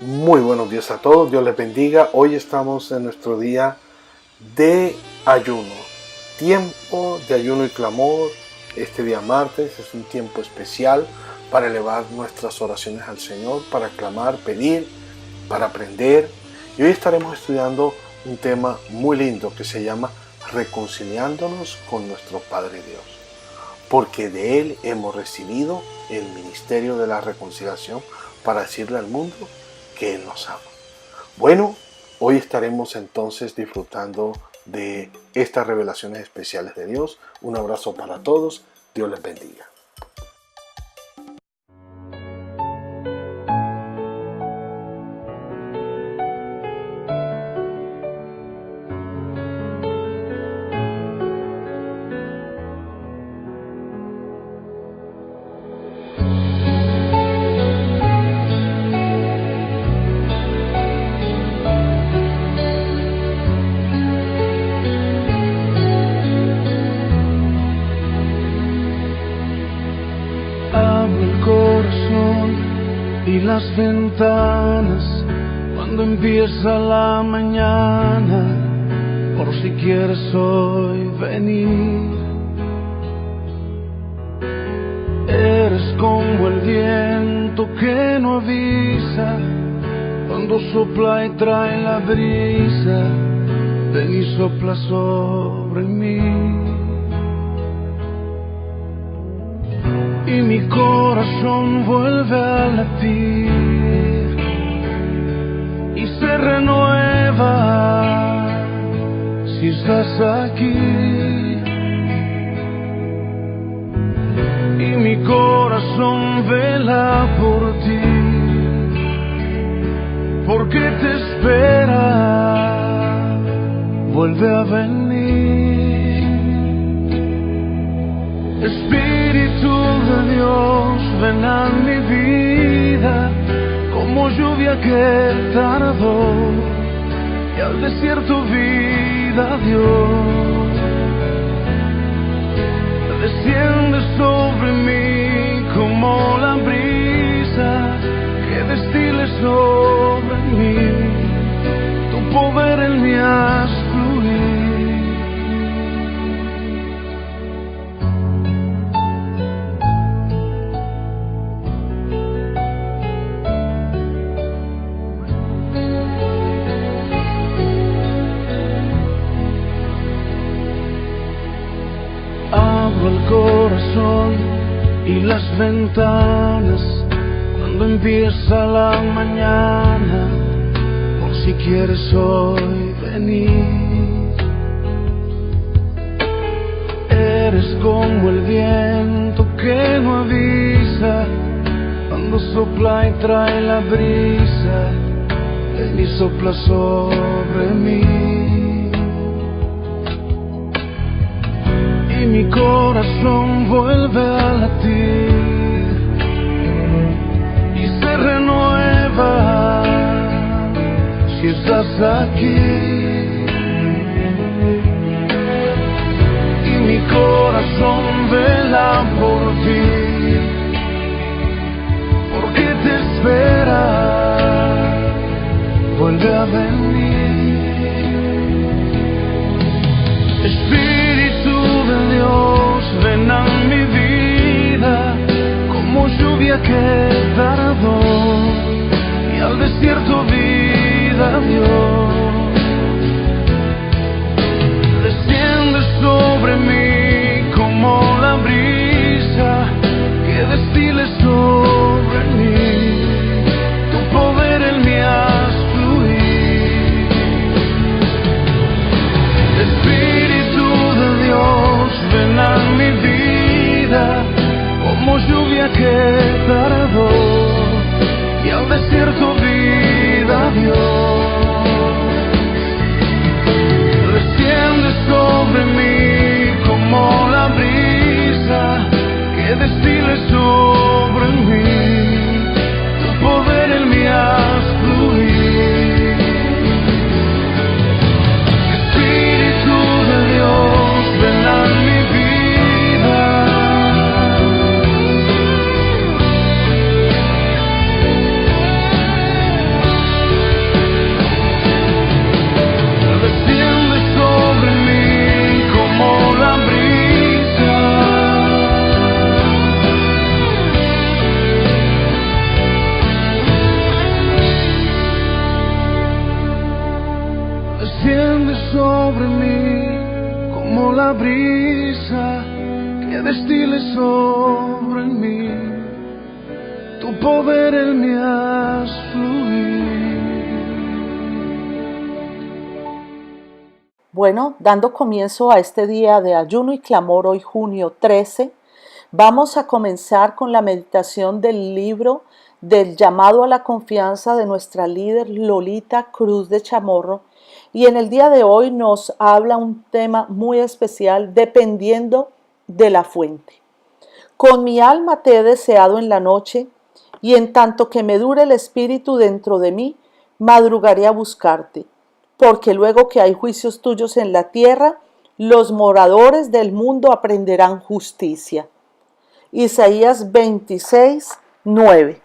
Muy buenos días a todos, Dios les bendiga. Hoy estamos en nuestro día de ayuno, tiempo de ayuno y clamor. Este día martes es un tiempo especial para elevar nuestras oraciones al Señor, para clamar, pedir, para aprender. Y hoy estaremos estudiando un tema muy lindo que se llama reconciliándonos con nuestro Padre Dios, porque de Él hemos recibido el ministerio de la reconciliación para decirle al mundo que Él nos ama. Bueno, hoy estaremos entonces disfrutando de estas revelaciones especiales de Dios. Un abrazo para todos. Dios les bendiga. Y las ventanas cuando empieza la mañana, por si quieres hoy venir. Eres como el viento que no avisa, cuando sopla y trae la brisa, ven y sopla sobre mí. Y mi corazón vuelve a latir y se renueva si estás aquí. Y mi corazón vela por ti, porque te espera, vuelve a venir. Espíritu de Dios, ven a mi vida, como lluvia que tardó y al desierto vida dio. Desciende sobre mí como la brisa que destile sobre mí, tu poder en mí haz fluir. El corazón y las ventanas cuando empieza la mañana, por si quieres hoy venir. Eres como el viento que no avisa, cuando sopla y trae la brisa, ven y sopla sobre mí. Y mi corazón vuelve a latir y se renueva si estás aquí. Y mi corazón vela por ti, porque te espera, vuelve a venir. Dios, ven a mi vida, como lluvia que tardó y al desierto vida dio. Desciende sobre mí como la brisa que destile sobre mí, tu poder en mí haz fluir. la brisa que destile sobre mí, tu poder en mí haz fluir. Bueno, dando comienzo a este día de ayuno y clamor, hoy junio 13, vamos a comenzar con la meditación del libro del llamado a la confianza de nuestra líder Lolita Cruz de Chamorro. Y en el día de hoy nos habla un tema muy especial, dependiendo de la fuente. Con mi alma te he deseado en la noche, y en tanto que me dure el espíritu dentro de mí, madrugaré a buscarte. Porque luego que hay juicios tuyos en la tierra, los moradores del mundo aprenderán justicia. Isaías 26, 9.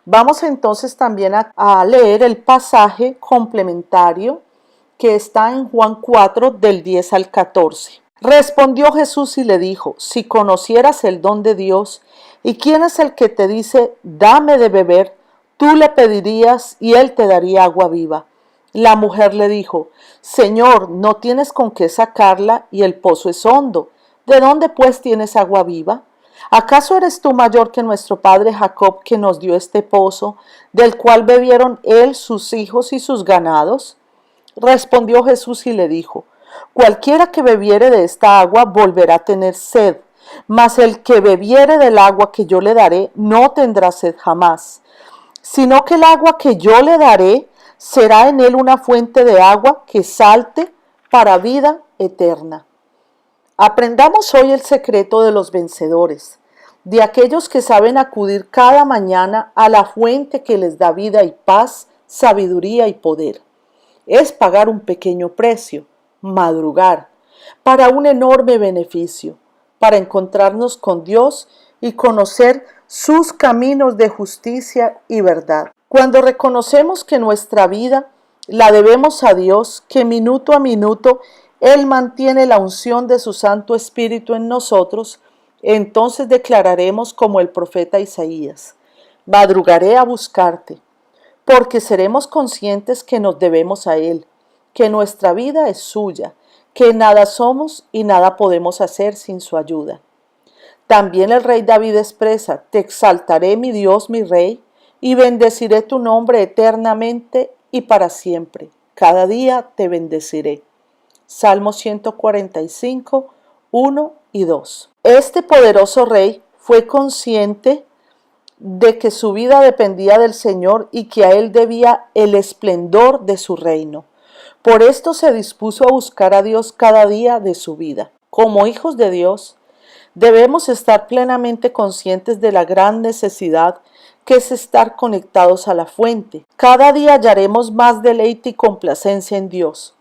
Vamos entonces también a leer el pasaje complementario que está en Juan 4, del 10 al 14. Respondió Jesús y le dijo: si conocieras el don de Dios y quién es el que te dice, dame de beber, tú le pedirías y él te daría agua viva. La mujer le dijo: Señor, no tienes con qué sacarla y el pozo es hondo. ¿De dónde pues tienes agua viva? ¿Acaso eres tú mayor que nuestro padre Jacob, que nos dio este pozo, del cual bebieron él, sus hijos y sus ganados? Respondió Jesús y le dijo: cualquiera que bebiere de esta agua volverá a tener sed, mas el que bebiere del agua que yo le daré no tendrá sed jamás, sino que el agua que yo le daré será en él una fuente de agua que salte para vida eterna. Aprendamos hoy el secreto de los vencedores, de aquellos que saben acudir cada mañana a la fuente que les da vida y paz, sabiduría y poder. Es pagar un pequeño precio, madrugar, para un enorme beneficio, para encontrarnos con Dios y conocer sus caminos de justicia y verdad. Cuando reconocemos que nuestra vida la debemos a Dios, que minuto a minuto Él mantiene la unción de su Santo Espíritu en nosotros, entonces declararemos como el profeta Isaías: madrugaré a buscarte, porque seremos conscientes que nos debemos a Él, que nuestra vida es suya, que nada somos y nada podemos hacer sin su ayuda. También el rey David expresa: te exaltaré, mi Dios, mi rey, y bendeciré tu nombre eternamente y para siempre. Cada día te bendeciré. Salmo 145, 1 y 2. Este poderoso rey fue consciente de que su vida dependía del Señor y que a él debía el esplendor de su reino. Por esto se dispuso a buscar a Dios cada día de su vida. Como hijos de Dios, debemos estar plenamente conscientes de la gran necesidad que es estar conectados a la fuente. Cada día hallaremos más deleite y complacencia en Dios,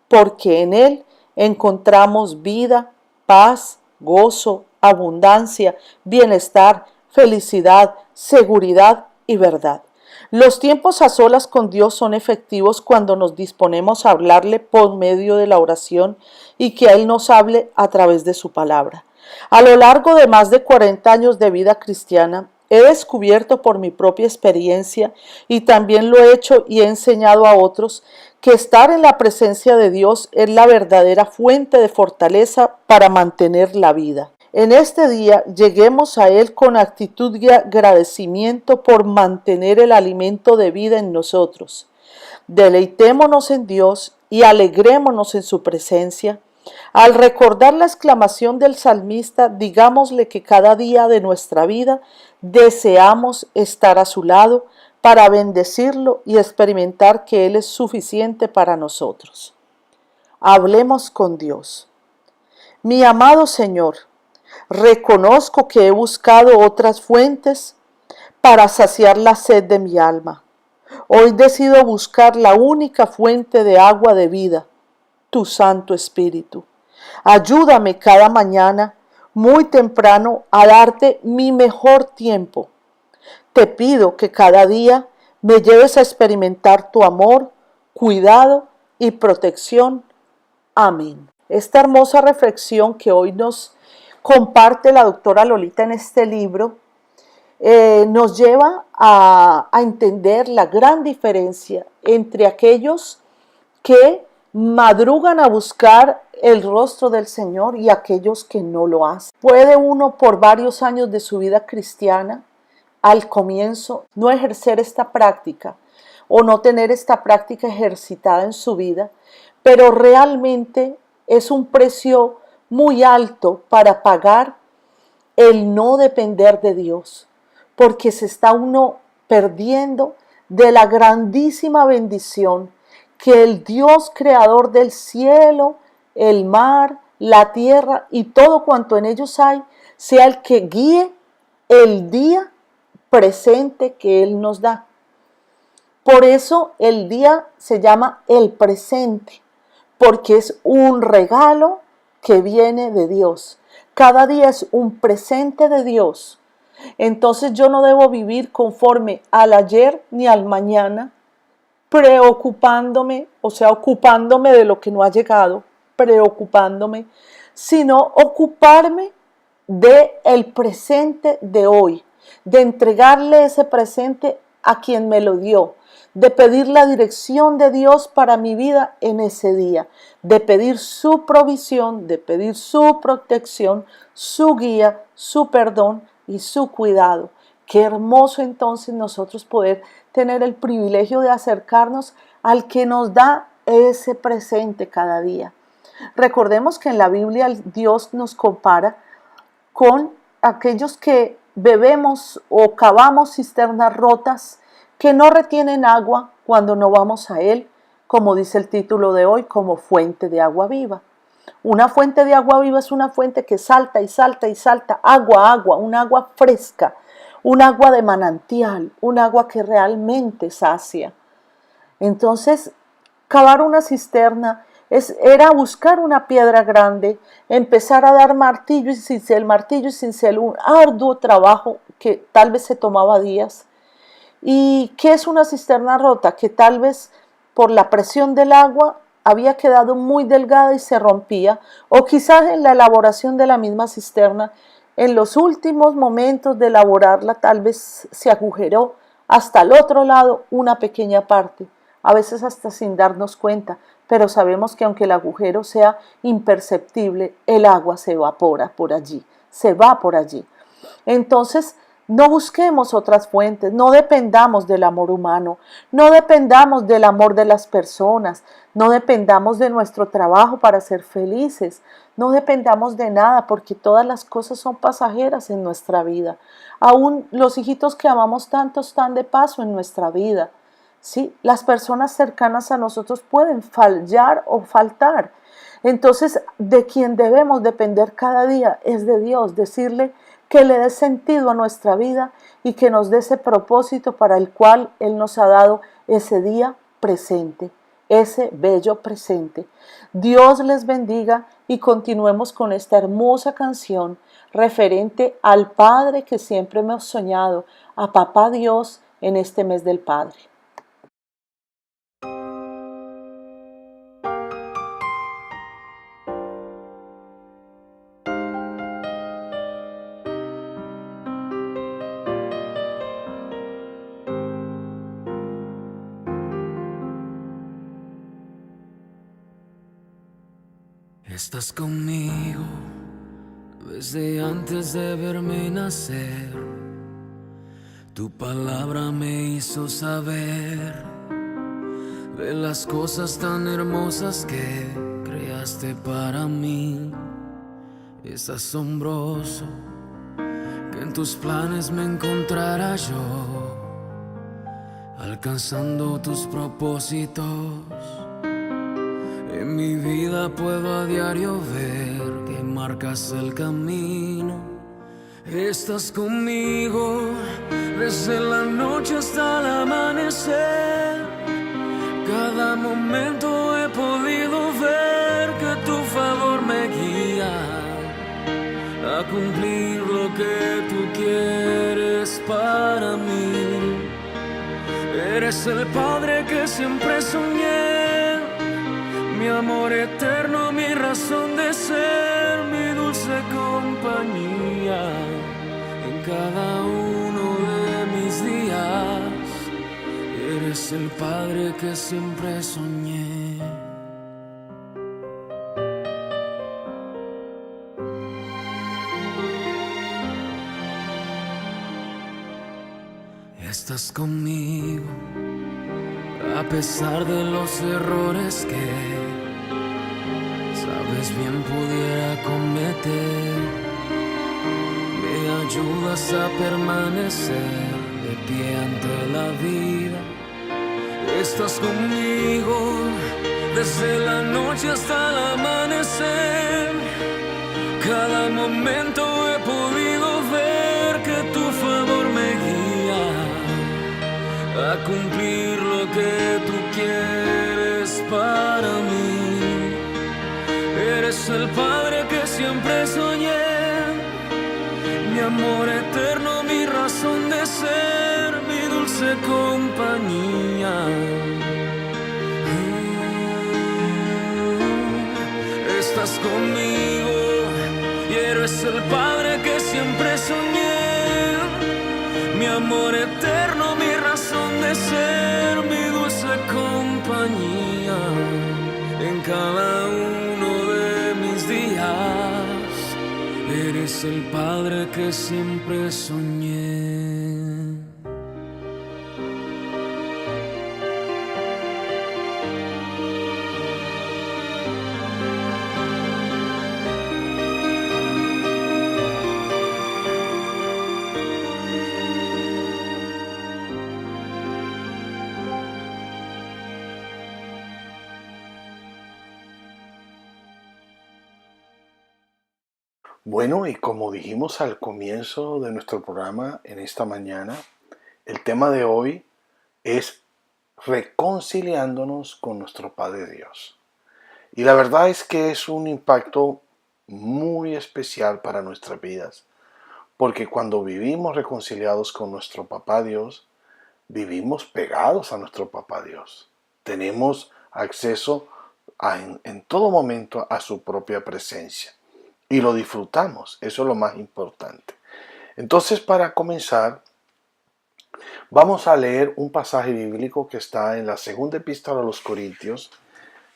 porque en Él encontramos vida, paz, gozo, abundancia, bienestar, felicidad, seguridad y verdad. Los tiempos a solas con Dios son efectivos cuando nos disponemos a hablarle por medio de la oración y que Él nos hable a través de su palabra. A lo largo de más de 40 años de vida cristiana, he descubierto por mi propia experiencia, y también lo he hecho y he enseñado a otros, que estar en la presencia de Dios es la verdadera fuente de fortaleza para mantener la vida. En este día lleguemos a Él con actitud de agradecimiento por mantener el alimento de vida en nosotros. Deleitémonos en Dios y alegrémonos en su presencia. Al recordar la exclamación del salmista, digámosle que cada día de nuestra vida deseamos estar a su lado para bendecirlo y experimentar que Él es suficiente para nosotros. Hablemos con Dios. Mi amado Señor, reconozco que he buscado otras fuentes para saciar la sed de mi alma. Hoy decido buscar la única fuente de agua de vida, tu Santo Espíritu. Ayúdame cada mañana, muy temprano, a darte mi mejor tiempo. Te pido que cada día me lleves a experimentar tu amor, cuidado y protección. Amén. Esta hermosa reflexión que hoy nos comparte la doctora Lolita en este libro nos lleva a entender la gran diferencia entre aquellos que madrugan a buscar el rostro del Señor y aquellos que no lo hacen. Puede uno por varios años de su vida cristiana, al comienzo, no ejercer esta práctica o no tener esta práctica ejercitada en su vida, pero realmente es un precio muy alto para pagar el no depender de Dios, porque se está uno perdiendo de la grandísima bendición que el Dios creador del cielo, el mar, la tierra y todo cuanto en ellos hay, sea el que guíe el día presente que Él nos da. Por eso el día se llama el presente, porque es un regalo que viene de Dios. Cada día es un presente de Dios. Entonces yo no debo vivir conforme al ayer ni al mañana, preocupándome, o sea, ocupándome de lo que no ha llegado, preocupándome, sino ocuparme de el presente de hoy, de entregarle ese presente a quien me lo dio, de pedir la dirección de Dios para mi vida en ese día, de pedir su provisión, de pedir su protección, su guía, su perdón y su cuidado. Qué hermoso entonces nosotros poder tener el privilegio de acercarnos al que nos da ese presente cada día. Recordemos que en la Biblia Dios nos compara con aquellos que bebemos o cavamos cisternas rotas que no retienen agua cuando no vamos a Él, como dice el título de hoy, como fuente de agua viva. Una fuente de agua viva es una fuente que salta y salta y salta, agua, un agua fresca, un agua de manantial, un agua que realmente sacia. Entonces, cavar una cisterna era buscar una piedra grande, empezar a dar martillo y cincel, un arduo trabajo que tal vez se tomaba días. ¿Y qué es una cisterna rota? Que tal vez por la presión del agua había quedado muy delgada y se rompía, o quizás en la elaboración de la misma cisterna, en los últimos momentos de elaborarla, tal vez se agujeró hasta el otro lado una pequeña parte, a veces hasta sin darnos cuenta, pero sabemos que aunque el agujero sea imperceptible, el agua se evapora por allí, se va por allí. Entonces, no busquemos otras fuentes, no dependamos del amor humano, no dependamos del amor de las personas, no dependamos de nuestro trabajo para ser felices, no dependamos de nada porque todas las cosas son pasajeras en nuestra vida. Aún los hijitos que amamos tanto están de paso en nuestra vida. ¿Sí? Las personas cercanas a nosotros pueden fallar o faltar. Entonces, de quien debemos depender cada día es de Dios, decirle que le dé sentido a nuestra vida y que nos dé ese propósito para el cual Él nos ha dado ese día presente, ese bello presente. Dios les bendiga y continuemos con esta hermosa canción referente al Padre que siempre hemos soñado, a Papá Dios en este mes del Padre. Estás conmigo desde antes de verme nacer. Tu palabra me hizo saber de las cosas tan hermosas que creaste para mí. Es asombroso que en tus planes me encontrara yo, alcanzando tus propósitos. En mi vida puedo a diario ver que marcas el camino. Estás conmigo desde la noche hasta el amanecer. Cada momento he podido ver que tu favor me guía a cumplir lo que tú quieres para mí. Eres el Padre que siempre soñé, mi amor eterno, mi razón de ser, mi dulce compañía en cada uno de mis días. Eres el Padre que siempre soñé. estás conmigo, a pesar de los errores que sabes bien pudiera cometer. Me ayudas a permanecer de pie ante la vida. Estás conmigo desde la noche hasta el amanecer. Cada momento he podido ver que tu favor me guía a cumplir lo que tú quieres para mí. Eres el Padre que siempre soñé, mi amor eterno, mi razón de ser, mi dulce compañía. Estás conmigo y eres el Padre que siempre soñé, mi amor eterno, mi razón de ser, mi dulce compañía. En cada uno de mis días, eres el Padre que siempre soñé. Bueno, y como dijimos al comienzo de nuestro programa en esta mañana, el tema de hoy es reconciliándonos con nuestro Padre Dios. Y la verdad es que es un impacto muy especial para nuestras vidas, porque cuando vivimos reconciliados con nuestro Papá Dios, vivimos pegados a nuestro Papá Dios. Tenemos acceso en todo momento a su propia presencia. Y lo disfrutamos, eso es lo más importante. Entonces, para comenzar, vamos a leer un pasaje bíblico que está en la segunda epístola a los Corintios,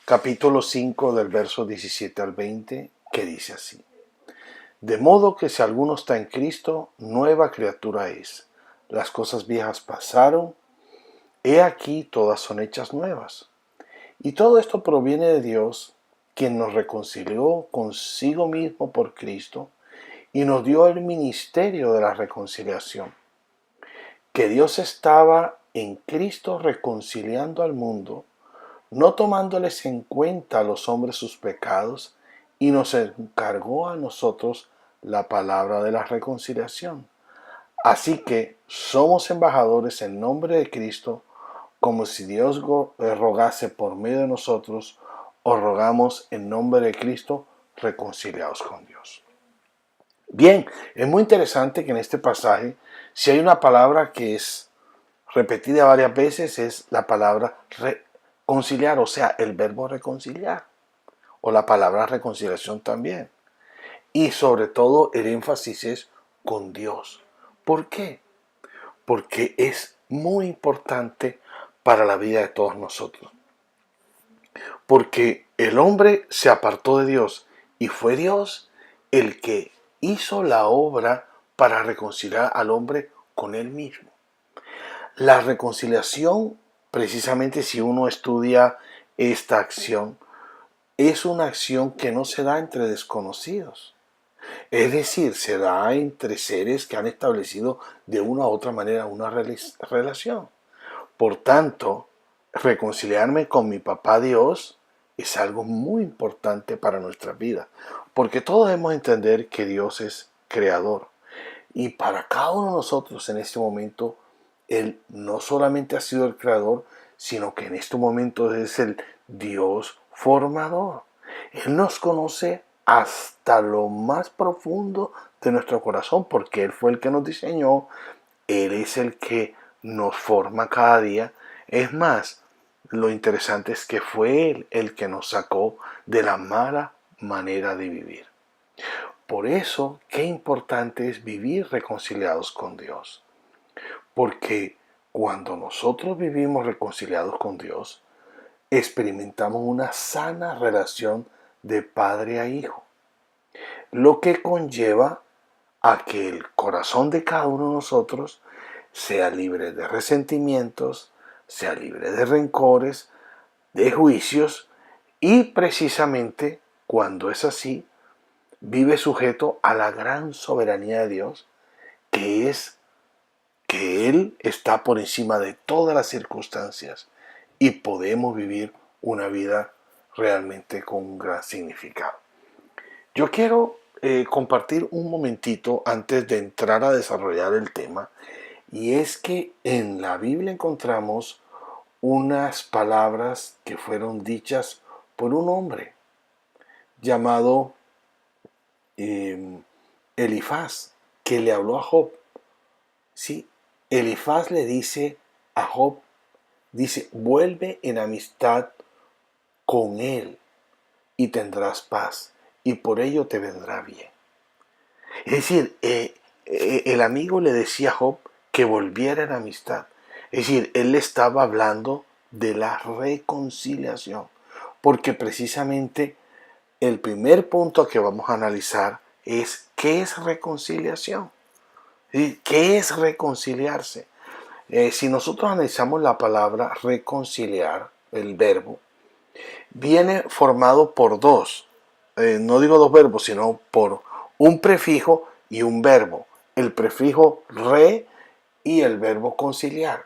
capítulo 5, del verso 17 al 20, que dice así: De modo que si alguno está en Cristo, nueva criatura es. Las cosas viejas pasaron, he aquí todas son hechas nuevas. Y todo esto proviene de Dios, quien nos reconcilió consigo mismo por Cristo y nos dio el ministerio de la reconciliación. Que Dios estaba en Cristo reconciliando al mundo, no tomándoles en cuenta a los hombres sus pecados, y nos encargó a nosotros la palabra de la reconciliación. Así que somos embajadores en nombre de Cristo, como si Dios rogase por medio de nosotros, os rogamos en nombre de Cristo, reconciliados con Dios. Bien, es muy interesante que en este pasaje, si hay una palabra que es repetida varias veces, es la palabra reconciliar, o sea, el verbo reconciliar, o la palabra reconciliación también. Y sobre todo el énfasis es con Dios. ¿Por qué? Porque es muy importante para la vida de todos nosotros. Porque el hombre se apartó de Dios y fue Dios el que hizo la obra para reconciliar al hombre con él mismo. La reconciliación, precisamente si uno estudia esta acción, es una acción que no se da entre desconocidos. Es decir, se da entre seres que han establecido de una u otra manera una relación. Por tanto, reconciliarme con mi papá Dios es algo muy importante para nuestra vida, porque todos debemos entender que Dios es creador. Y para cada uno de nosotros en este momento, Él no solamente ha sido el creador, sino que en este momento es el Dios formador. Él nos conoce hasta lo más profundo de nuestro corazón, porque Él fue el que nos diseñó, Él es el que nos forma cada día. Es más, lo interesante es que fue Él el que nos sacó de la mala manera de vivir. Por eso, qué importante es vivir reconciliados con Dios. Porque cuando nosotros vivimos reconciliados con Dios, experimentamos una sana relación de padre a hijo, lo que conlleva a que el corazón de cada uno de nosotros sea libre de resentimientos, sea libre de rencores, de juicios, y precisamente cuando es así, vive sujeto a la gran soberanía de Dios, que es que Él está por encima de todas las circunstancias y podemos vivir una vida realmente con un gran significado. Yo quiero compartir un momentito antes de entrar a desarrollar el tema, y es que en la Biblia encontramos unas palabras que fueron dichas por un hombre llamado Elifaz, que le habló a Job. Sí, Elifaz le dice a Job, dice, vuelve en amistad con él y tendrás paz, y por ello te vendrá bien. Es decir, el amigo le decía a Job que volviera en amistad. Es decir, él le estaba hablando de la reconciliación, porque precisamente el primer punto que vamos a analizar es ¿qué es reconciliación? ¿Sí? ¿Qué es reconciliarse? Si nosotros analizamos la palabra reconciliar, el verbo, viene formado por dos, no digo dos verbos, sino por un prefijo y un verbo. El prefijo re y el verbo conciliar.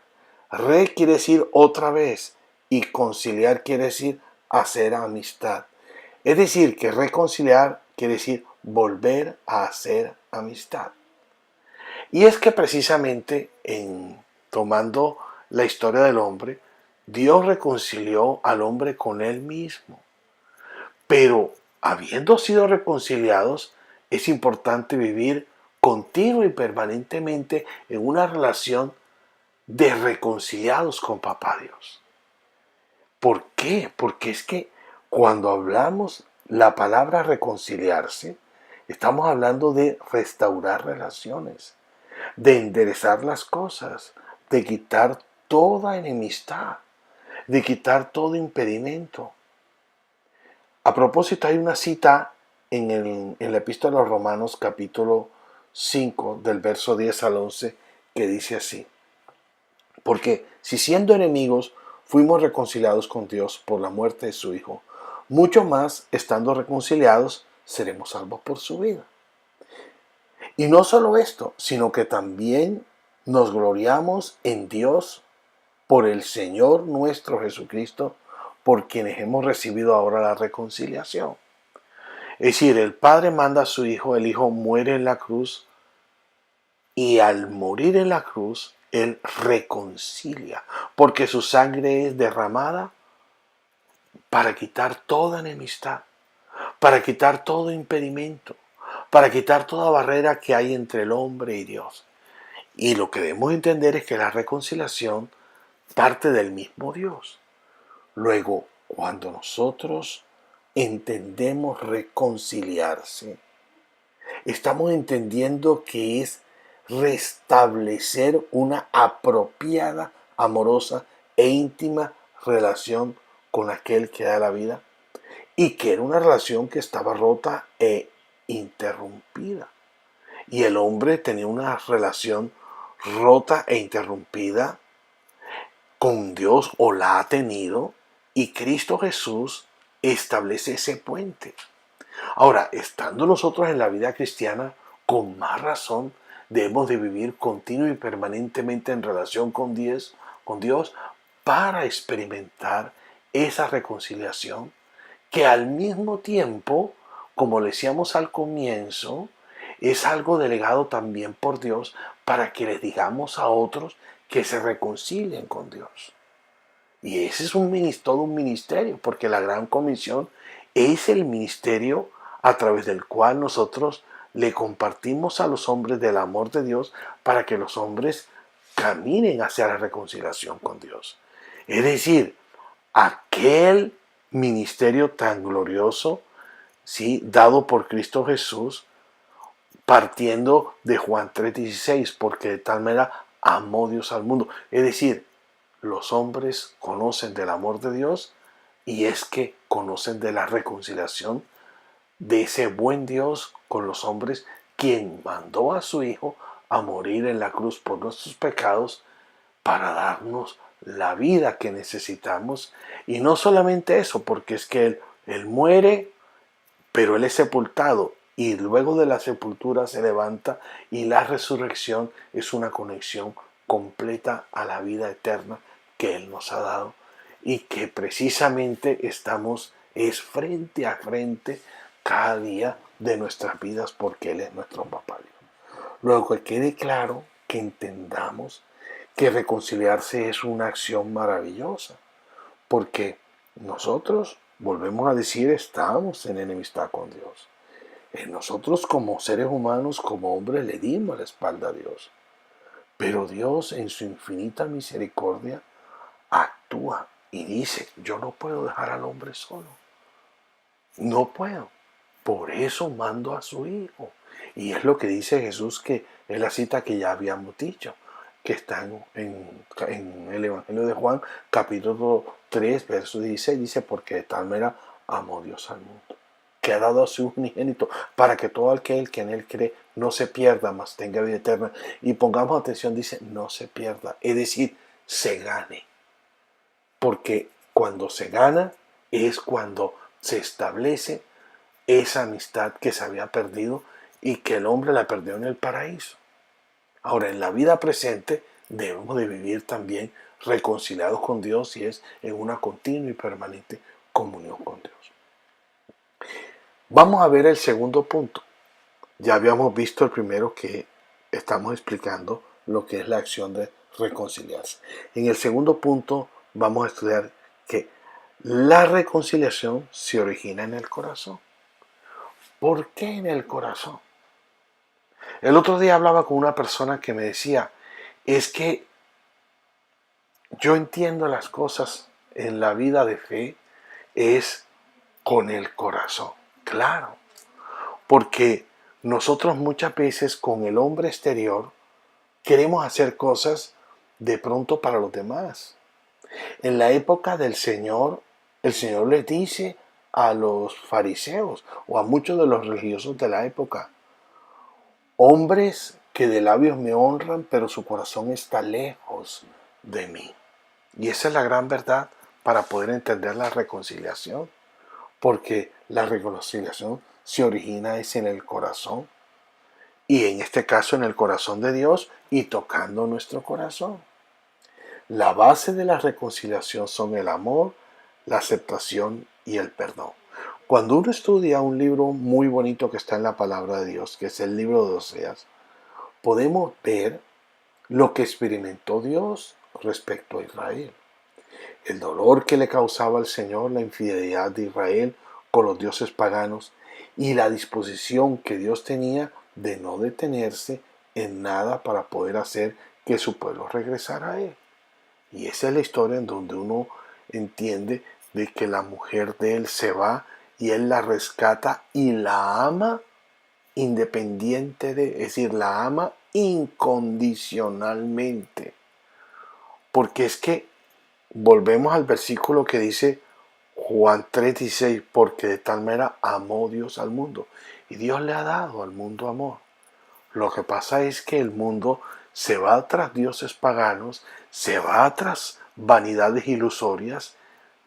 Re quiere decir otra vez y conciliar quiere decir hacer amistad. Es decir, que reconciliar quiere decir volver a hacer amistad. Y es que precisamente tomando la historia del hombre, Dios reconcilió al hombre con él mismo. Pero habiendo sido reconciliados, es importante vivir continuo y permanentemente en una relación de reconciliados con Papá Dios. ¿Por qué? Porque es que cuando hablamos la palabra reconciliarse, estamos hablando de restaurar relaciones, de enderezar las cosas, de quitar toda enemistad, de quitar todo impedimento. A propósito, hay una cita en la Epístola a los Romanos capítulo 5 del verso 10 al 11 que dice así: porque si siendo enemigos fuimos reconciliados con Dios por la muerte de su Hijo, mucho más estando reconciliados seremos salvos por su vida. Y no solo esto, sino que también nos gloriamos en Dios por el Señor nuestro Jesucristo, por quienes hemos recibido ahora la reconciliación. Es decir, el Padre manda a su Hijo, el Hijo muere en la cruz, y al morir en la cruz, Él reconcilia, porque su sangre es derramada para quitar toda enemistad, para quitar todo impedimento, para quitar toda barrera que hay entre el hombre y Dios. Y lo que debemos entender es que la reconciliación parte del mismo Dios. Luego, cuando nosotros entendemos reconciliarse, estamos entendiendo que es restablecer una apropiada, amorosa e íntima relación con aquel que da la vida, y que era una relación que estaba rota e interrumpida. Y el hombre tenía una relación rota e interrumpida con Dios, o la ha tenido, y Cristo Jesús establece ese puente. Ahora, estando nosotros en la vida cristiana, con más razón debemos de vivir continuo y permanentemente en relación con Dios para experimentar esa reconciliación que al mismo tiempo, como le decíamos al comienzo, es algo delegado también por Dios para que les digamos a otros que se reconcilien con Dios. Y ese es todo un ministerio, porque la Gran Comisión es el ministerio a través del cual nosotros le compartimos a los hombres del amor de Dios para que los hombres caminen hacia la reconciliación con Dios. Es decir, aquel ministerio tan glorioso, ¿sí?, dado por Cristo Jesús, partiendo de Juan 3:16, porque de tal manera amó Dios al mundo. Es decir, los hombres conocen del amor de Dios, y es que conocen de la reconciliación de ese buen Dios con los hombres, quien mandó a su Hijo a morir en la cruz por nuestros pecados para darnos la vida que necesitamos. Y no solamente eso, porque es que Él muere, pero Él es sepultado y luego de la sepultura se levanta, y la resurrección es una conexión completa a la vida eterna que Él nos ha dado, y que precisamente es frente a frente cada día de nuestras vidas, porque Él es nuestro papá Dios. Luego, que quede claro, que entendamos que reconciliarse es una acción maravillosa, porque nosotros, volvemos a decir, estamos en enemistad con Dios. Nosotros como seres humanos, como hombres, le dimos la espalda a Dios. Pero Dios, en su infinita misericordia, actúa y dice: yo no puedo dejar al hombre solo. No puedo. Por eso mando a su Hijo. Y es lo que dice Jesús, que es la cita que ya habíamos dicho, que está en el Evangelio de Juan, capítulo 3, verso 16, dice: porque de tal manera amó Dios al mundo, que ha dado a su unigénito, para que todo aquel que en Él cree no se pierda, mas tenga vida eterna. Y pongamos atención, dice: no se pierda, es decir, se gane. Porque cuando se gana es cuando se establece esa amistad que se había perdido y que el hombre la perdió en el paraíso. Ahora, en la vida presente debemos de vivir también reconciliados con Dios, y es en una continua y permanente comunión con Dios. Vamos a ver el segundo punto. Ya habíamos visto el primero, que estamos explicando lo que es la acción de reconciliarse. En el segundo punto vamos a estudiar que la reconciliación se origina en el corazón. ¿Por qué en el corazón? El otro día hablaba con una persona que me decía: es que yo entiendo las cosas en la vida de fe es con el corazón. Claro, porque nosotros muchas veces con el hombre exterior queremos hacer cosas de pronto para los demás. En la época del Señor, el Señor les dice a los fariseos o a muchos de los religiosos de la época: hombres que de labios me honran, pero su corazón está lejos de mí. Y esa es la gran verdad para poder entender la reconciliación, porque la reconciliación se origina es en el corazón, y en este caso en el corazón de Dios, y tocando nuestro corazón. La base de la reconciliación son el amor, la aceptación y el perdón. Cuando uno estudia un libro muy bonito que está en la palabra de Dios, que es el libro de Oseas, podemos ver lo que experimentó Dios respecto a Israel. El dolor que le causaba al Señor la infidelidad de Israel con los dioses paganos, y la disposición que Dios tenía de no detenerse en nada para poder hacer que su pueblo regresara a Él. Y esa es la historia en donde uno entiende de que la mujer de Él se va y Él la rescata y la ama independiente de, es decir, la ama incondicionalmente. Porque es que volvemos al versículo que dice Juan 3:16, porque de tal manera amó Dios al mundo. Y Dios le ha dado al mundo amor. Lo que pasa es que el mundo se va tras dioses paganos, se va tras vanidades ilusorias,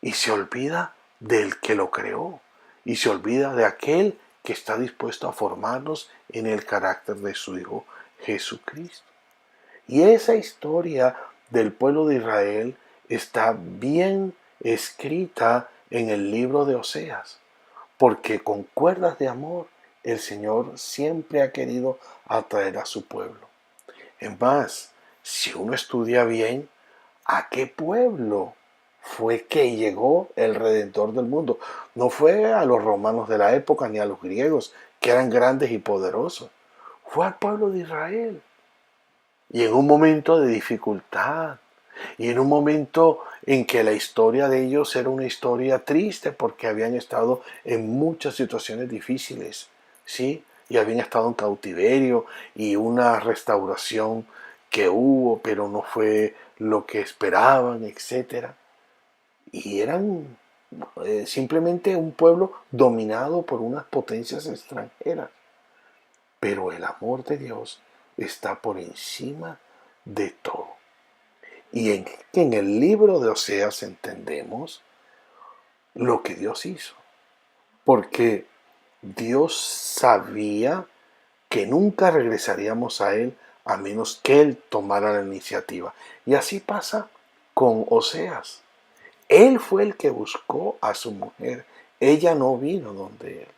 y se olvida del que lo creó, y se olvida de aquel que está dispuesto a formarnos en el carácter de su Hijo Jesucristo. Y esa historia del pueblo de Israel está bien escrita en el libro de Oseas, porque con cuerdas de amor el Señor siempre ha querido atraer a su pueblo. En más, si uno estudia bien, ¿a qué pueblo fue que llegó el Redentor del mundo? No fue a los romanos de la época ni a los griegos, que eran grandes y poderosos. Fue al pueblo de Israel. Y en un momento de dificultad, y en un momento en que la historia de ellos era una historia triste, porque habían estado en muchas situaciones difíciles, ¿sí? Y habían estado en cautiverio, y una restauración que hubo, pero no fue lo que esperaban, etc. Y eran simplemente un pueblo dominado por unas potencias extranjeras. Pero el amor de Dios está por encima de todo. Y en el libro de Oseas entendemos lo que Dios hizo. Porque Dios sabía que nunca regresaríamos a Él a menos que Él tomara la iniciativa. Y así pasa con Oseas. Él fue el que buscó a su mujer. Ella no vino donde Él.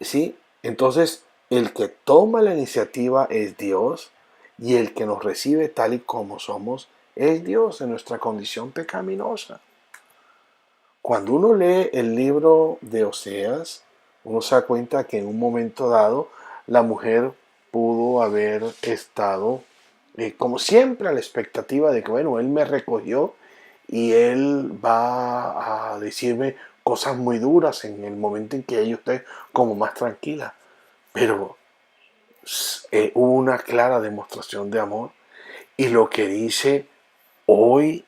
¿Sí? Entonces, el que toma la iniciativa es Dios y el que nos recibe tal y como somos es Dios en nuestra condición pecaminosa. Cuando uno lee el libro de Oseas, uno se da cuenta que en un momento dado la mujer pudo haber estado, como siempre, a la expectativa de que, bueno, él me recogió y él va a decirme cosas muy duras en el momento en que ella esté como más tranquila. Pero hubo una clara demostración de amor y lo que dice hoy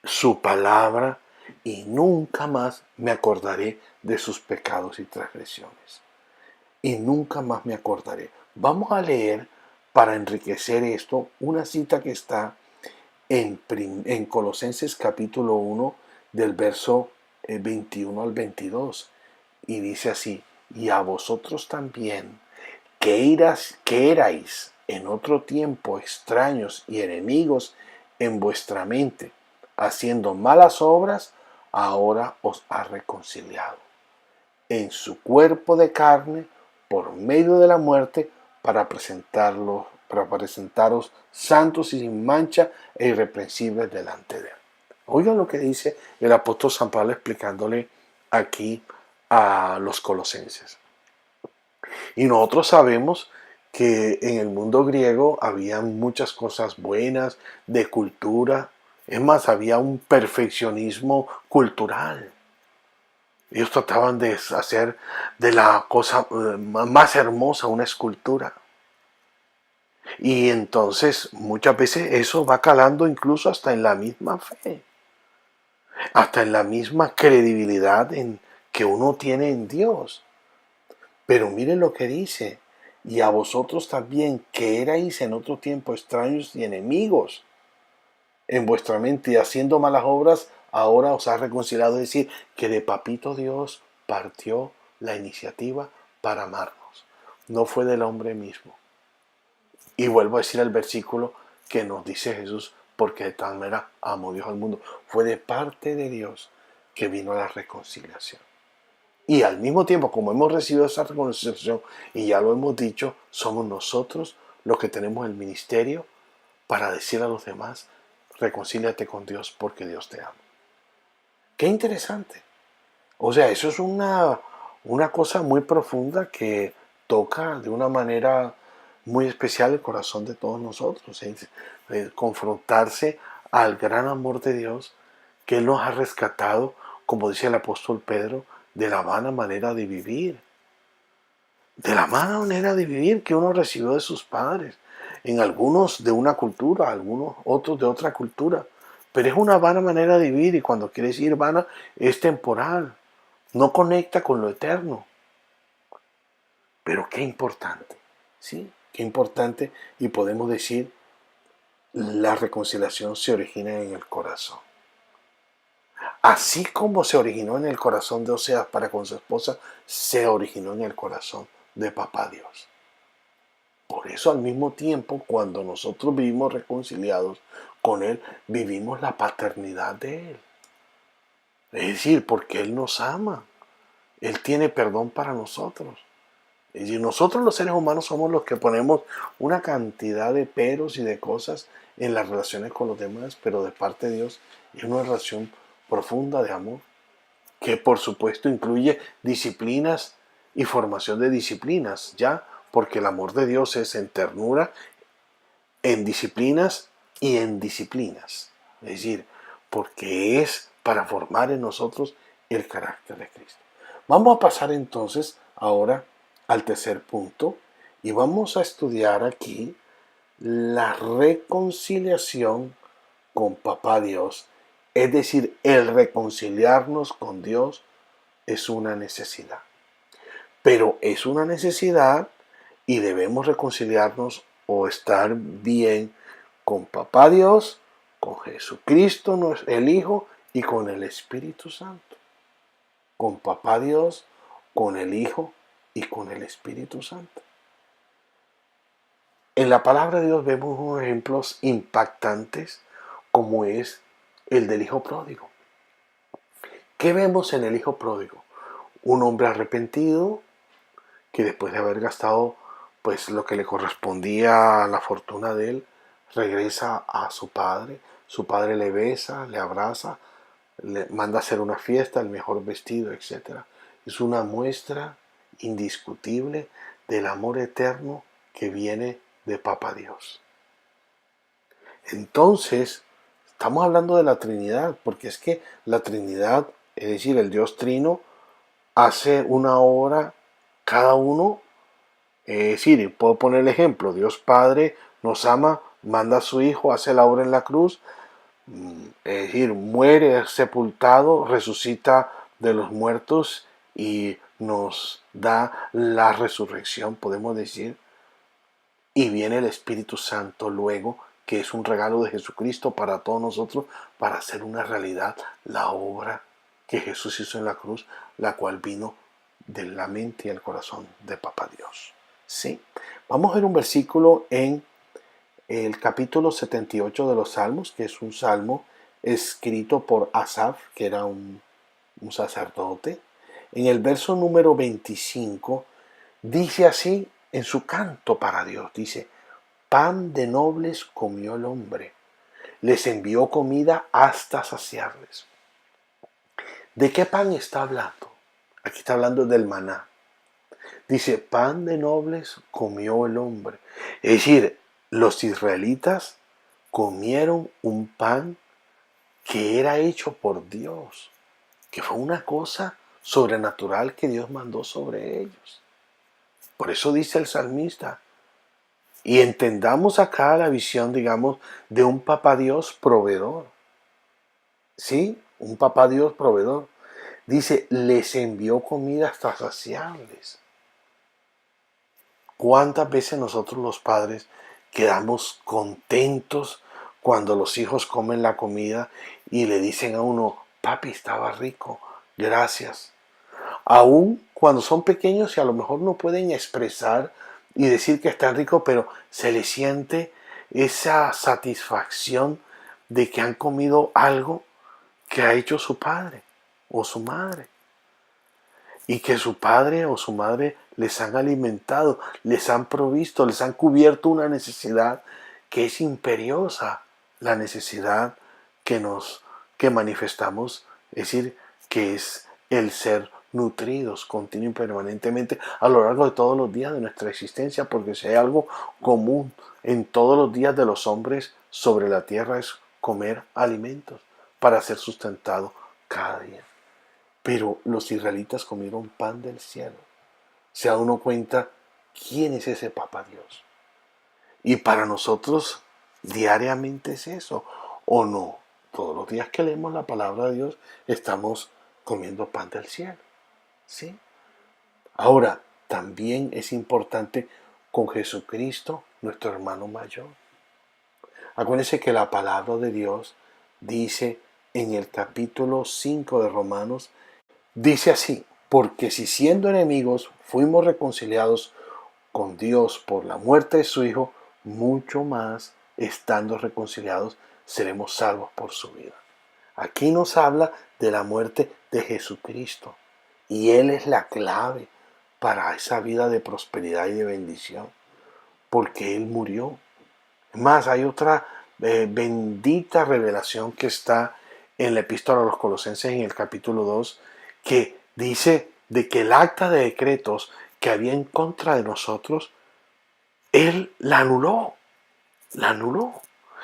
su palabra, y nunca más me acordaré de sus pecados y transgresiones. Y nunca más me acordaré. Vamos a leer, para enriquecer esto, una cita que está en Colosenses capítulo 1, del verso 21 al 22. Y dice así: y a vosotros también, que erais en otro tiempo extraños y enemigos en vuestra mente, haciendo malas obras, ahora os ha reconciliado en su cuerpo de carne por medio de la muerte para presentaros santos y sin mancha e irreprensibles delante de Él. Oigan lo que dice el apóstol San Pablo explicándole aquí a los colosenses. Y nosotros sabemos que en el mundo griego había muchas cosas buenas de cultura. Es más, había un perfeccionismo cultural. Ellos trataban de hacer de la cosa más hermosa una escultura. Y entonces muchas veces eso va calando incluso hasta en la misma fe, hasta en la misma credibilidad que uno tiene en Dios. Pero miren lo que dice: y a vosotros también, que erais en otro tiempo extraños y enemigos en vuestra mente y haciendo malas obras, ahora os ha reconciliado. Es decir, que de papito Dios partió la iniciativa para amarnos. No fue del hombre mismo. Y vuelvo a decir el versículo que nos dice Jesús: porque de tal manera amó Dios al mundo. Fue de parte de Dios que vino la reconciliación. Y al mismo tiempo, como hemos recibido esa reconciliación, y ya lo hemos dicho, somos nosotros los que tenemos el ministerio para decir a los demás: reconcíliate con Dios porque Dios te ama. Qué interesante. O sea, eso es una cosa muy profunda que toca de una manera muy especial el corazón de todos nosotros. Confrontarse al gran amor de Dios, que Él nos ha rescatado, como dice el apóstol Pedro, de la vana manera de vivir. De la mala manera de vivir que uno recibió de sus padres. En algunos de una cultura, algunos otros de otra cultura. Pero es una vana manera de vivir, y cuando quiere decir vana es temporal. No conecta con lo eterno. Pero qué importante, ¿sí? Qué importante, y podemos decir, la reconciliación se origina en el corazón. Así como se originó en el corazón de Oseas para con su esposa, se originó en el corazón de Papá Dios. Por eso, al mismo tiempo, cuando nosotros vivimos reconciliados con Él, vivimos la paternidad de Él. Es decir, porque Él nos ama. Él tiene perdón para nosotros. Es decir, nosotros los seres humanos somos los que ponemos una cantidad de peros y de cosas en las relaciones con los demás, pero de parte de Dios es una relación profunda de amor, que por supuesto incluye disciplinas y formación de disciplinas, ¿ya? Porque el amor de Dios es en ternura, en disciplinas y en disciplinas. Es decir, porque es para formar en nosotros el carácter de Cristo. Vamos a pasar entonces ahora al tercer punto y vamos a estudiar aquí la reconciliación con Papá Dios. Es decir, el reconciliarnos con Dios es una necesidad. Pero es una necesidad y debemos reconciliarnos o estar bien con Papá Dios, con Jesucristo, el Hijo, y con el Espíritu Santo. Con Papá Dios, con el Hijo y con el Espíritu Santo. En la palabra de Dios vemos unos ejemplos impactantes como es el del Hijo Pródigo. ¿Qué vemos en el Hijo Pródigo? Un hombre arrepentido que después de haber gastado pues lo que le correspondía a la fortuna de él, regresa a su padre le besa, le abraza, le manda a hacer una fiesta, el mejor vestido, etc. Es una muestra indiscutible del amor eterno que viene de Papá Dios. Entonces, estamos hablando de la Trinidad, porque es que la Trinidad, es decir, el Dios Trino, hace una obra cada uno. Es decir, puedo poner el ejemplo, Dios Padre nos ama, manda a su Hijo, hace la obra en la cruz, es decir, muere, es sepultado, resucita de los muertos y nos da la resurrección, podemos decir, y viene el Espíritu Santo luego, que es un regalo de Jesucristo para todos nosotros, para hacer una realidad la obra que Jesús hizo en la cruz, la cual vino de la mente y el corazón de Papá Dios. ¿Sí? Vamos a ver un versículo en el capítulo 78 de los Salmos, que es un salmo escrito por Asaf, que era un sacerdote. En el verso número 25 dice así en su canto para Dios, dice: pan de nobles comió el hombre, les envió comida hasta saciarles. ¿De qué pan está hablando? Aquí está hablando del maná. Dice, pan de nobles comió el hombre. Es decir, los israelitas comieron un pan que era hecho por Dios, que fue una cosa sobrenatural que Dios mandó sobre ellos. Por eso dice el salmista, y entendamos acá la visión, digamos, de un Papá Dios proveedor. ¿Sí? Un Papá Dios proveedor. Dice, les envió comida hasta saciarles. ¿Cuántas veces nosotros los padres quedamos contentos cuando los hijos comen la comida y le dicen a uno, papi, estaba rico, gracias? Aún cuando son pequeños y a lo mejor no pueden expresar y decir que están ricos, pero se les siente esa satisfacción de que han comido algo que ha hecho su padre o su madre. Y que su padre o su madre les han alimentado, les han provisto, les han cubierto una necesidad que es imperiosa, la necesidad que manifestamos, es decir, que es el ser nutridos continuo y permanentemente a lo largo de todos los días de nuestra existencia, porque si hay algo común en todos los días de los hombres sobre la tierra es comer alimentos para ser sustentado cada día. Pero los israelitas comieron pan del cielo. Se da uno cuenta quién es ese Papá Dios. Y para nosotros diariamente es eso, ¿o no? Todos los días que leemos la palabra de Dios estamos comiendo pan del cielo. ¿Sí? Ahora, también es importante con Jesucristo, nuestro hermano mayor. Acuérdense que la palabra de Dios dice en el capítulo 5 de Romanos, dice así, porque si siendo enemigos fuimos reconciliados con Dios por la muerte de su Hijo, mucho más, estando reconciliados, seremos salvos por su vida. Aquí nos habla de la muerte de Jesucristo y Él es la clave para esa vida de prosperidad y de bendición, porque Él murió. Más, hay otra bendita revelación que está en la epístola a los Colosenses en el capítulo 2, que dice de que el acta de decretos que había en contra de nosotros, Él la anuló. La anuló.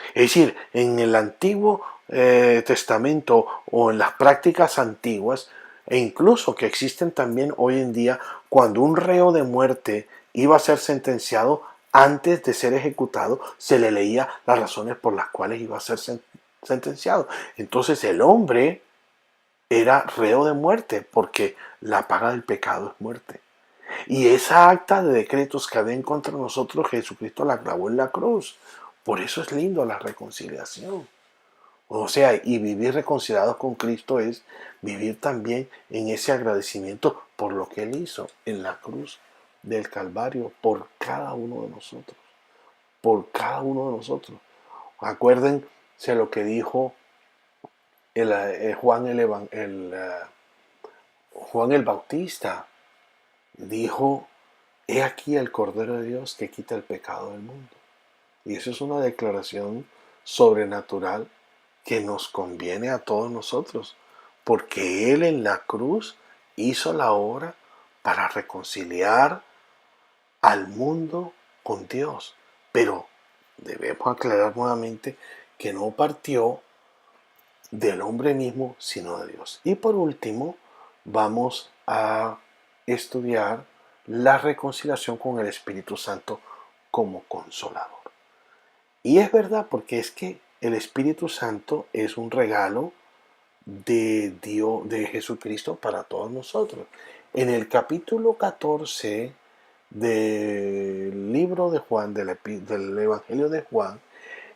Es decir, en el Antiguo Testamento o en las prácticas antiguas, e incluso que existen también hoy en día, cuando un reo de muerte iba a ser sentenciado, antes de ser ejecutado, se le leía las razones por las cuales iba a ser sentenciado. Entonces el hombre era reo de muerte porque la paga del pecado es muerte. Y esa acta de decretos que había en contra de nosotros, Jesucristo la clavó en la cruz. Por eso es lindo la reconciliación. O sea, y vivir reconciliados con Cristo es vivir también en ese agradecimiento por lo que Él hizo en la cruz del Calvario, por cada uno de nosotros, por cada uno de nosotros. Acuérdense lo que dijo Juan el Bautista. Dijo, he aquí el Cordero de Dios que quita el pecado del mundo. Y eso es una declaración sobrenatural que nos conviene a todos nosotros, porque Él en la cruz hizo la obra para reconciliar al mundo con Dios. Pero debemos aclarar nuevamente que no partió del hombre mismo, sino de Dios. Y por último, vamos a estudiar la reconciliación con el Espíritu Santo como consolador. Y es verdad, porque es que el Espíritu Santo es un regalo de Dios, de Jesucristo para todos nosotros. En el capítulo 14 del libro de Juan, del Evangelio de Juan,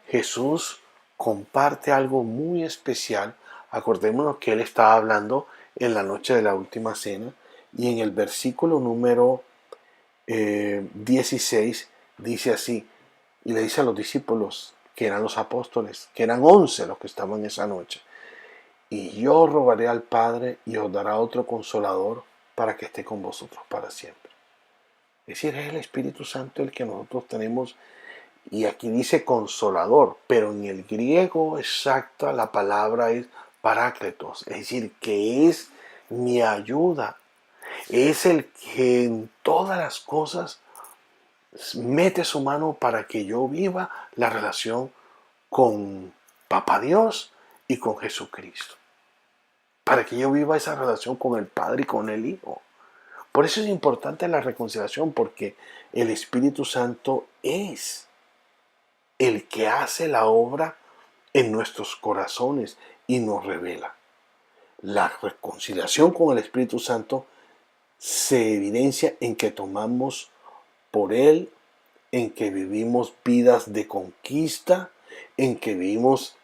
Jesús comparte algo muy especial. Acordémonos que Él estaba hablando en la noche de la última cena, y en el versículo número 16 dice así, y le dice a los discípulos, que eran los apóstoles, que eran 11 los que estaban esa noche, y yo rogaré al Padre y os dará otro consolador para que esté con vosotros para siempre. Es decir, es el Espíritu Santo el que nosotros tenemos. Y aquí dice consolador, pero en el griego exacta la palabra es parácletos, es decir, que es mi ayuda, es el que en todas las cosas mete su mano para que yo viva la relación con Papá Dios y con Jesucristo, para que yo viva esa relación con el Padre y con el Hijo. Por eso es importante la reconciliación, porque el Espíritu Santo es el que hace la obra en nuestros corazones y nos revela. La reconciliación con el Espíritu Santo se evidencia en que tomamos por Él, en que vivimos vidas de conquista, en que vivimos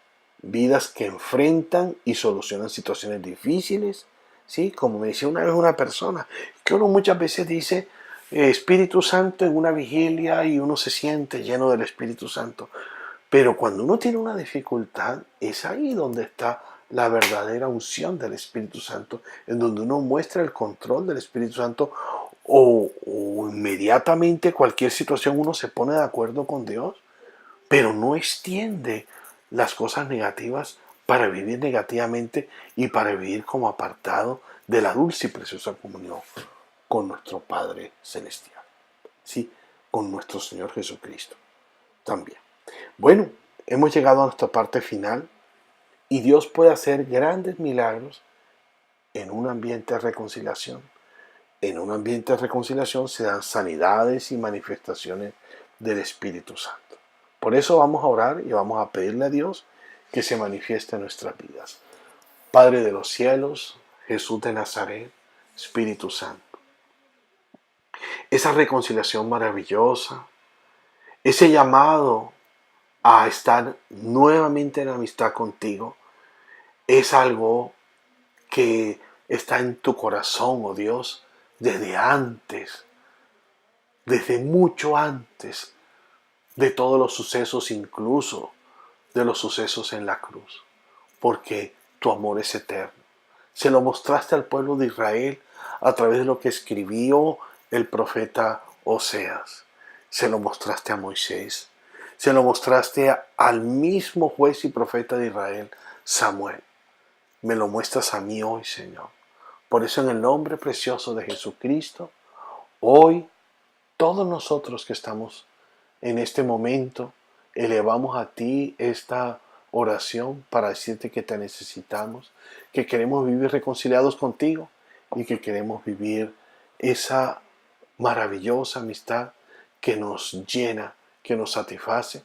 vidas que enfrentan y solucionan situaciones difíciles. ¿Sí? Como me decía una vez una persona, que uno muchas veces dice Espíritu Santo en una vigilia y uno se siente lleno del Espíritu Santo. Pero cuando uno tiene una dificultad, es ahí donde está la verdadera unción del Espíritu Santo, en donde uno muestra el control del Espíritu Santo, o inmediatamente cualquier situación uno se pone de acuerdo con Dios, pero no extiende las cosas negativas para vivir negativamente y para vivir como apartado de la dulce y preciosa comunión con nuestro Padre Celestial, ¿sí? Con nuestro Señor Jesucristo también. Bueno, hemos llegado a nuestra parte final, y Dios puede hacer grandes milagros en un ambiente de reconciliación. En un ambiente de reconciliación se dan sanidades y manifestaciones del Espíritu Santo. Por eso vamos a orar y vamos a pedirle a Dios que se manifieste en nuestras vidas. Padre de los cielos, Jesús de Nazaret, Espíritu Santo. Esa reconciliación maravillosa, ese llamado a estar nuevamente en amistad contigo, es algo que está en tu corazón, oh Dios, desde antes, desde mucho antes de todos los sucesos, incluso de los sucesos en la cruz, porque tu amor es eterno. Se lo mostraste al pueblo de Israel a través de lo que escribió el profeta Oseas. Se lo mostraste a Moisés. Se lo mostraste al mismo juez y profeta de Israel, Samuel. Me lo muestras a mí hoy, Señor. Por eso, en el nombre precioso de Jesucristo, hoy todos nosotros que estamos en este momento, elevamos a ti esta oración para decirte que te necesitamos, que queremos vivir reconciliados contigo y que queremos vivir esa maravillosa amistad que nos llena, que nos satisface,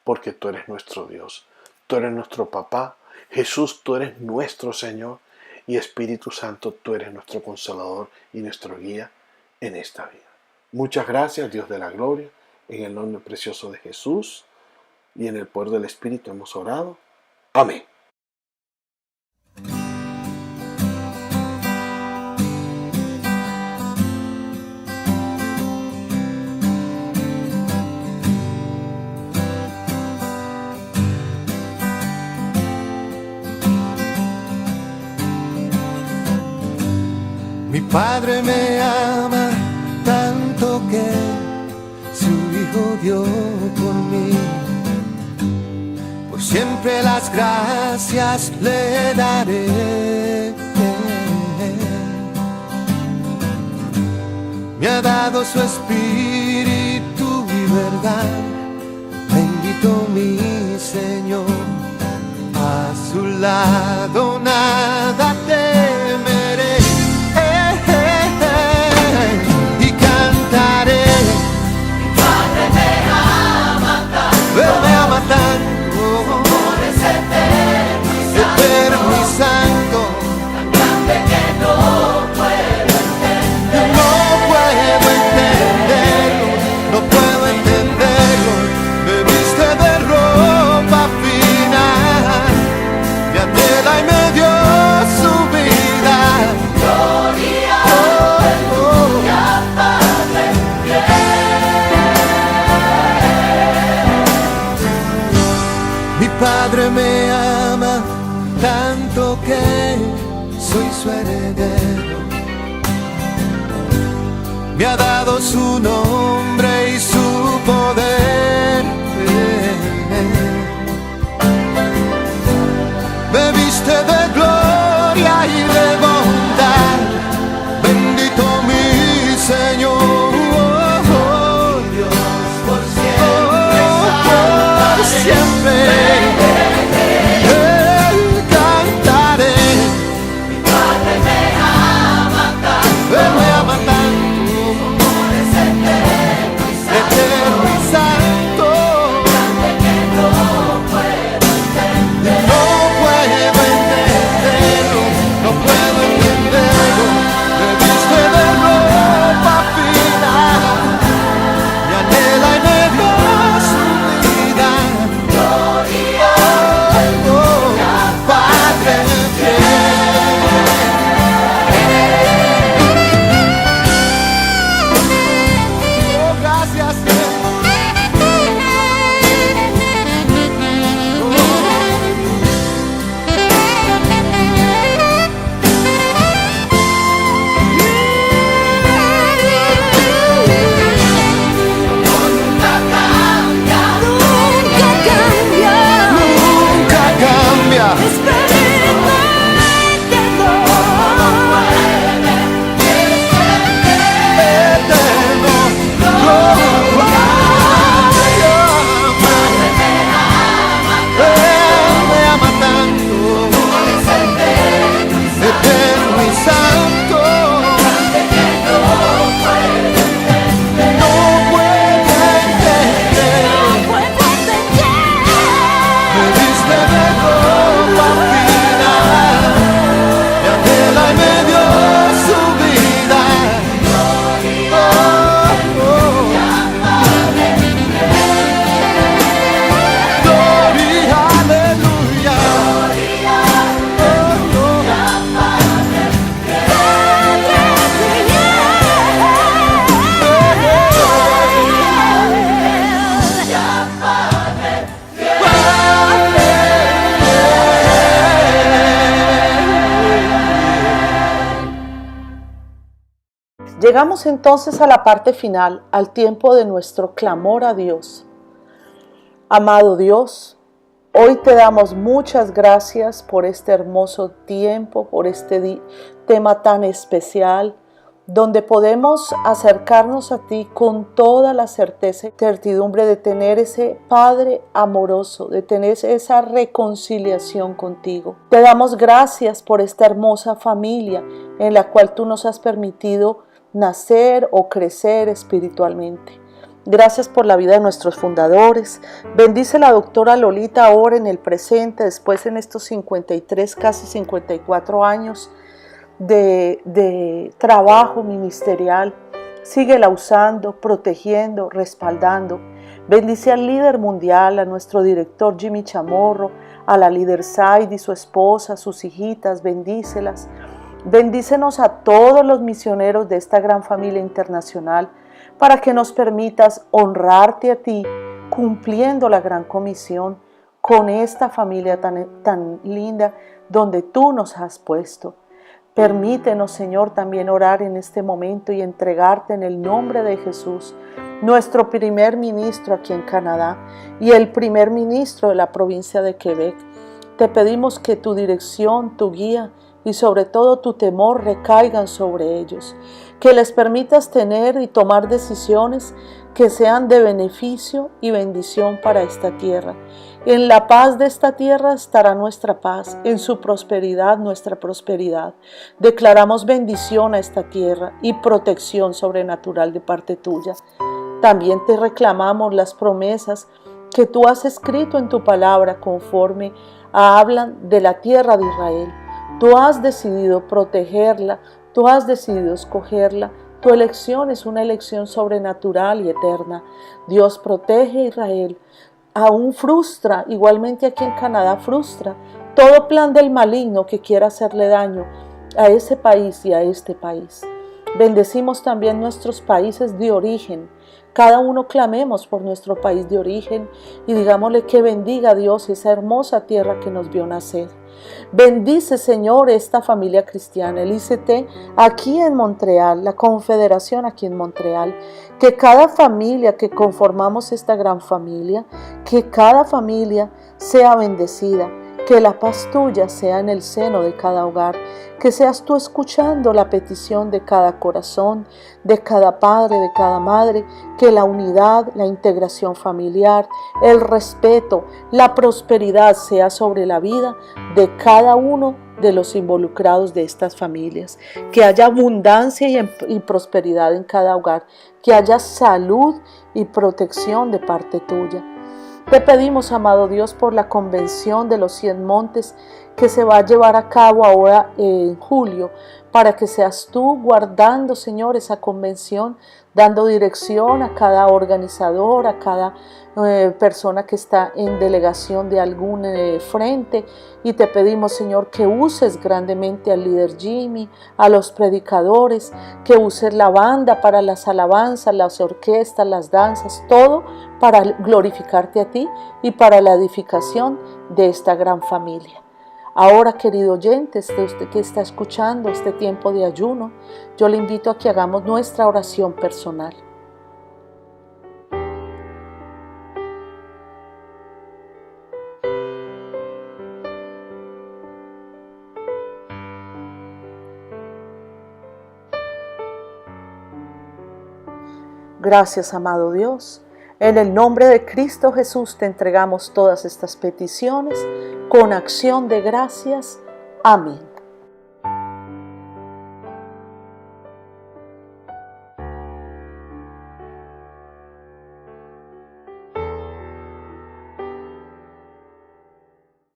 porque tú eres nuestro Dios, tú eres nuestro papá. Jesús, tú eres nuestro Señor, y Espíritu Santo, tú eres nuestro Consolador y nuestro guía, en esta vida. Muchas gracias, Dios de la gloria, en el nombre precioso de Jesús y en el poder del Espíritu hemos orado. Amén. Mi Padre me ama tanto que su Hijo dio por mí. Por siempre las gracias le daré. Me ha dado su espíritu y verdad. Bendito mi Señor. A su lado nada temeré. Y cantaré. Mi Padre me ama tanto. Él me ama tanto. Amor es eterno y santo. Tan grande que no puedo entender. No puedo entenderlo. No puedo entenderlo. Me viste de ropa fina. Me anhela y me dio su vida. Gloria. Mi Padre me ama tanto que soy su heredero. Me ha dado su nombre y su poder. Me viste de gloria y de bondad. Bendito mi Señor. Dios por siempre. Llegamos entonces a la parte final, al tiempo de nuestro clamor a Dios. Amado Dios, hoy te damos muchas gracias por este hermoso tiempo, por este tema tan especial, donde podemos acercarnos a ti con toda la certeza y certidumbre de tener ese Padre amoroso, de tener esa reconciliación contigo. Te damos gracias por esta hermosa familia en la cual tú nos has permitido nacer o crecer espiritualmente. Gracias por la vida de nuestros fundadores. Bendice la doctora Lolita ahora en el presente, después en estos 53, casi 54 años de trabajo ministerial. Síguela usando, protegiendo, respaldando. Bendice al líder mundial, a nuestro director Jimmy Chamorro, a la líder Said y su esposa, sus hijitas, bendícelas. Bendícenos a todos los misioneros de esta gran familia internacional para que nos permitas honrarte a ti, cumpliendo la gran comisión con esta familia tan linda donde tú nos has puesto. Permítenos, Señor, también orar en este momento y entregarte en el nombre de Jesús, nuestro primer ministro aquí en Canadá y el primer ministro de la provincia de Quebec. Te pedimos que tu dirección, tu guía y sobre todo tu temor recaigan sobre ellos, que les permitas tener y tomar decisiones que sean de beneficio y bendición para esta tierra. En la paz de esta tierra estará nuestra paz, en su prosperidad nuestra prosperidad. Declaramos bendición a esta tierra y protección sobrenatural de parte tuya. También te reclamamos las promesas que tú has escrito en tu palabra conforme hablan de la tierra de Israel. Tú has decidido protegerla, tú has decidido escogerla. Tu elección es una elección sobrenatural y eterna. Dios protege a Israel. Aún frustra, igualmente aquí en Canadá frustra, todo plan del maligno que quiera hacerle daño a ese país y a este país. Bendecimos también nuestros países de origen. Cada uno clamemos por nuestro país de origen y digámosle que bendiga a Dios esa hermosa tierra que nos vio nacer. Bendice, Señor, esta familia cristiana, el ICT aquí en Montreal, la Confederación aquí en Montreal, que cada familia que conformamos esta gran familia, que cada familia sea bendecida, que la paz tuya sea en el seno de cada hogar, que seas tú escuchando la petición de cada corazón, de cada padre, de cada madre, que la unidad, la integración familiar, el respeto, la prosperidad sea sobre la vida de cada uno de los involucrados de estas familias, que haya abundancia y prosperidad en cada hogar, que haya salud y protección de parte tuya. Te pedimos, amado Dios, por la convención de los 100 montes que se va a llevar a cabo ahora en julio, para que seas tú guardando, Señor, esa convención, dando dirección a cada organizador, a cada persona que está en delegación de algún frente. Y te pedimos, Señor, que uses grandemente al líder Jimmy, a los predicadores, que uses la banda para las alabanzas, las orquestas, las danzas, todo para glorificarte a ti y para la edificación de esta gran familia. Ahora, querido oyente, usted que está escuchando este tiempo de ayuno, yo le invito a que hagamos nuestra oración personal. Gracias, amado Dios. En el nombre de Cristo Jesús te entregamos todas estas peticiones con acción de gracias. Amén.